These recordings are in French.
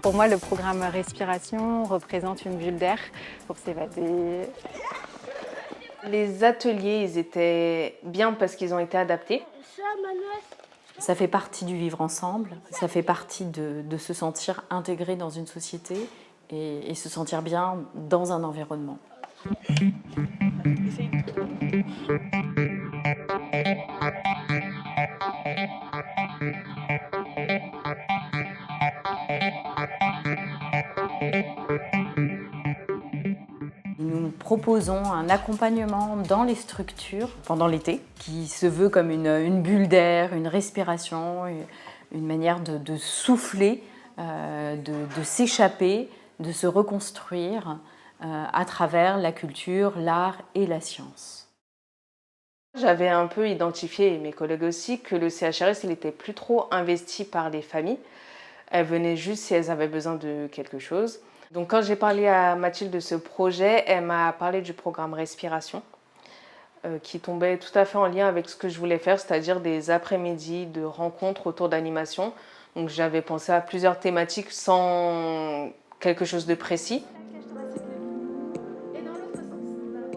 Pour moi, le programme Respiration représente une bulle d'air pour s'évader. Les ateliers, ils étaient bien parce qu'ils ont été adaptés. Ça fait partie du vivre ensemble, ça fait partie de se sentir intégré dans une société et se sentir bien dans un environnement. Nous proposons un accompagnement dans les structures pendant l'été qui se veut comme une bulle d'air, une respiration, une manière de souffler, de s'échapper, de se reconstruire à travers la culture, l'art et la science. J'avais un peu identifié, et mes collègues aussi, que le CHRS il était plus trop investi par les familles. Elles venaient juste si elles avaient besoin de quelque chose. Donc quand j'ai parlé à Mathilde de ce projet, elle m'a parlé du programme Respiration, qui tombait tout à fait en lien avec ce que je voulais faire, c'est-à-dire des après-midi de rencontres autour d'animation. Donc j'avais pensé à plusieurs thématiques sans quelque chose de précis.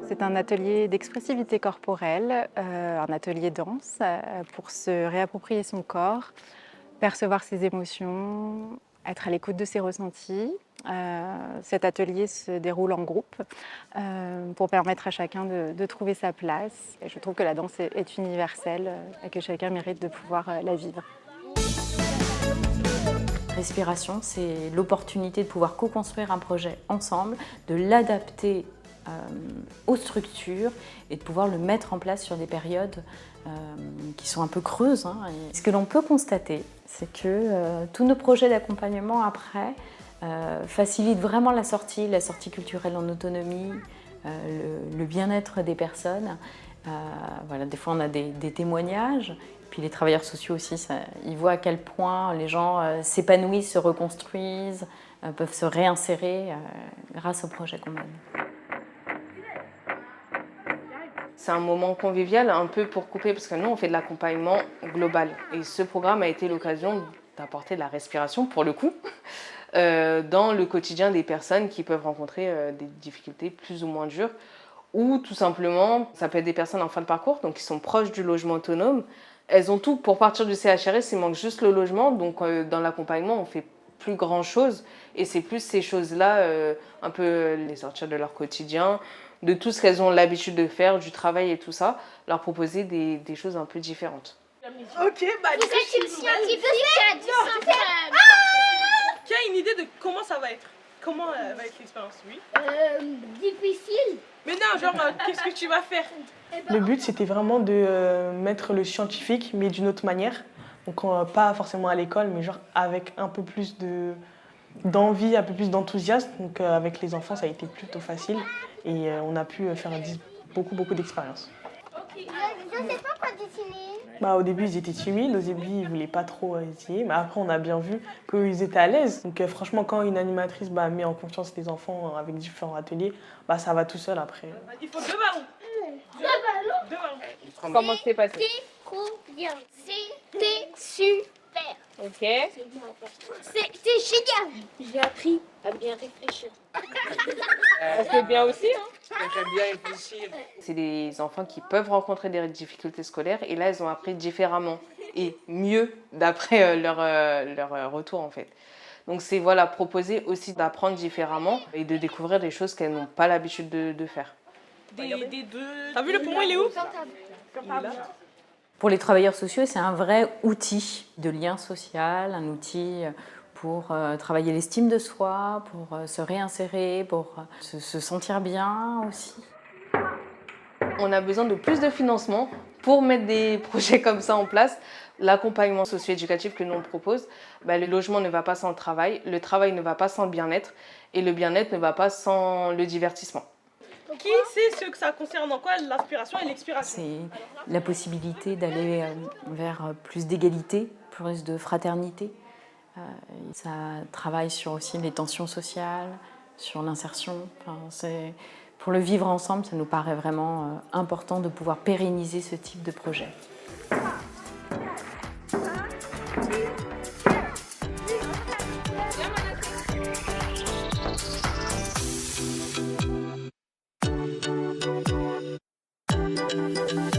C'est un atelier d'expressivité corporelle, un atelier danse pour se réapproprier son corps, percevoir ses émotions, être à l'écoute de ses ressentis. Cet atelier se déroule en groupe pour permettre à chacun de trouver sa place. Et je trouve que la danse est universelle et que chacun mérite de pouvoir la vivre. Respiration, c'est l'opportunité de pouvoir co-construire un projet ensemble, de l'adapter aux structures et de pouvoir le mettre en place sur des périodes qui sont un peu creuses. Et ce que l'on peut constater, c'est que tous nos projets d'accompagnement après facilitent vraiment la sortie culturelle en autonomie, le bien-être des personnes. Voilà, des fois on a des témoignages, puis les travailleurs sociaux aussi, ils voient à quel point les gens s'épanouissent, se reconstruisent, peuvent se réinsérer grâce au projet qu'on mène. C'est un moment convivial, un peu pour couper, parce que nous, on fait de l'accompagnement global. Et ce programme a été l'occasion d'apporter de la respiration, pour le coup, dans le quotidien des personnes qui peuvent rencontrer des difficultés plus ou moins dures. Ou tout simplement, ça peut être des personnes en fin de parcours, donc qui sont proches du logement autonome. Elles ont tout pour partir du CHRS, il manque juste le logement. Donc dans l'accompagnement, on fait plus grand-chose. Et c'est plus ces choses-là, un peu les sortir de leur quotidien, de tout ce qu'elles ont l'habitude de faire, du travail et tout ça, leur proposer des choses un peu différentes. Ok, bah Vous êtes une scientifique qui a une idée de comment ça va être? Comment va être l'expérience? Oui. difficile. Mais non, genre, qu'est-ce que tu vas faire? Le but, c'était vraiment de mettre le scientifique, mais d'une autre manière. Donc, pas forcément à l'école, mais genre avec un peu plus d'envie, un peu plus d'enthousiasme. Donc, avec les enfants, ça a été plutôt facile. Et on a pu faire beaucoup d'expériences. Je sais pas quoi dessiner. Au début, ils étaient timides. Au début, ils ne voulaient pas trop essayer. Mais après, on a bien vu qu'ils étaient à l'aise. Donc, franchement, quand une animatrice met en confiance les enfants avec différents ateliers, ça va tout seul après. Il faut 2 ballons. 2 ballons. 2 ballons. Comment c'est passé? C'était trop bien. C'était super. Ok. C'était génial. J'ai appris à bien réfléchir. C'est bien aussi, hein? J'aime bien réfléchir. C'est des enfants qui peuvent rencontrer des difficultés scolaires et là, elles ont appris différemment et mieux d'après leur retour en fait. Donc c'est proposer aussi d'apprendre différemment et de découvrir des choses qu'elles n'ont pas l'habitude de faire. Des deux. T'as vu le poumon, il est où? Il est là. Pour les travailleurs sociaux, c'est un vrai outil de lien social, un outil pour travailler l'estime de soi, pour se réinsérer, pour se sentir bien aussi. On a besoin de plus de financement pour mettre des projets comme ça en place. L'accompagnement socio-éducatif que nous on propose, le logement ne va pas sans le travail ne va pas sans le bien-être et le bien-être ne va pas sans le divertissement. Qui sait ce que ça concerne en quoi l'inspiration et l'expiration? C'est la possibilité d'aller vers plus d'égalité, plus de fraternité. Ça travaille sur aussi les tensions sociales, sur l'insertion. Pour le vivre ensemble, ça nous paraît vraiment important de pouvoir pérenniser ce type de projet. Merci.